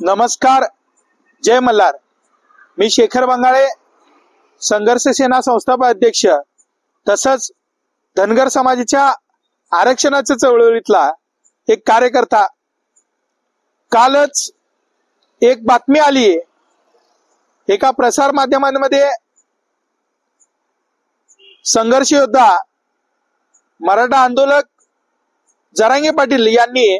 नमस्कार, जय मल्हार। मी शेखर बंगाळे, संघर्ष सेना संस्थापक अध्यक्ष तसंच धनगर समाजाच्या आरक्षणाच्या चळवळीतला एक कार्यकर्ता। कालच एक बातमी आली एका प्रसार माध्यमांमध्ये, संघर्ष योद्धा मराठा आंदोलक जरांगे पाटील यांनी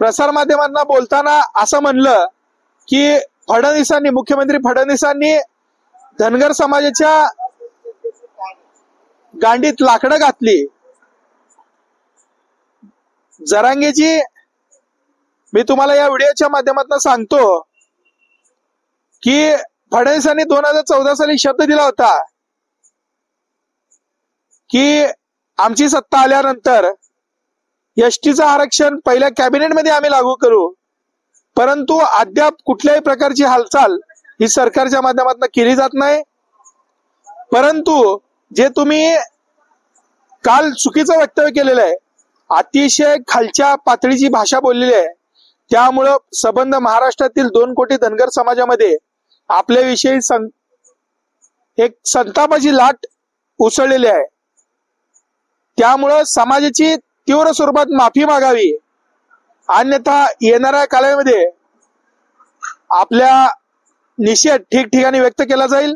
प्रसार माध्यमांना बोलताना असं म्हणलं की फडणवीसांनी, मुख्यमंत्री फडणवीसांनी धनगर समाजाच्या गांडीत लाकडं घातली। जरांगेजी, मी तुम्हाला या व्हिडिओच्या माध्यमातून सांगतो की फडणवीसांनी 2014 साली शब्द दिला होता की आमची सत्ता आल्यानंतर एसटीचं आरक्षण पहिल्या कॅबिनेटमध्ये आम्ही लागू करू, परंतु अद्याप कुठल्याही प्रकारची हालचाल ही सरकारच्या माध्यमातून केली जात नाही। परंतु जे तुम्ही काल चुकीचं वक्तव्य केलेलं आहे, अतिशय खालच्या पातळीची भाषा बोललेली आहे, त्यामुळं संबंध महाराष्ट्रातील 2 कोटी धनगर समाजामध्ये आपल्याविषयी एक संतापाची लाट उसळलेली आहे। त्यामुळं समाजाची तीव्र स्वरूपात माफी मागावी, अन्यथा येणाऱ्या काळामध्ये आपल्या निषेध ठिकठिकाणी व्यक्त केला जाईल।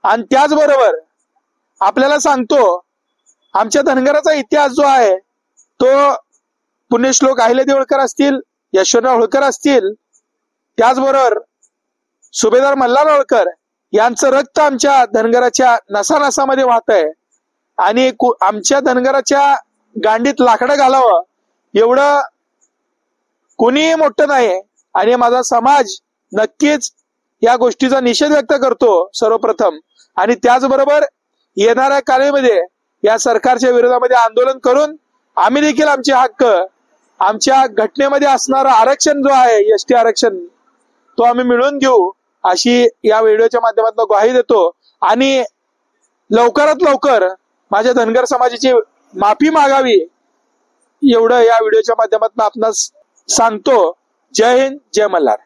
आणि त्याचबरोबर आपल्याला सांगतो, आमच्या धनगराचा इतिहास जो आहे तो पुण्यश्लोक अहिल्यादेवी होळकर असतील, यशवंतराव होळकर असतील, त्याचबरोबर सुभेदार मल्हार होळकर यांचं रक्त आमच्या धनगराच्या नसानसामध्ये वाहत आहे आणि आमच्या धनगराच्या गांडीत लाकडं घालावं एवढं कोणीही मोठं नाही। आणि माझा समाज नक्कीच या गोष्टीचा निषेध व्यक्त करतो सर्वप्रथम, आणि त्याचबरोबर येणाऱ्या काळामध्ये या सरकारच्या विरोधामध्ये आंदोलन करून आम्ही देखील आमचे हक्क, आमच्या घटनेमध्ये असणारं आरक्षण जो आहे एसटी आरक्षण, तो आम्ही मिळवून घेऊ अशी या व्हिडिओच्या माध्यमातून ग्वाही देतो। आणि लवकरात लवकर माझ्या धनगर समाजाची माफी मागावी एवढं या व्हिडिओच्या माध्यमातून आपणास सांगतो। जय हिंद, जय मल्हार।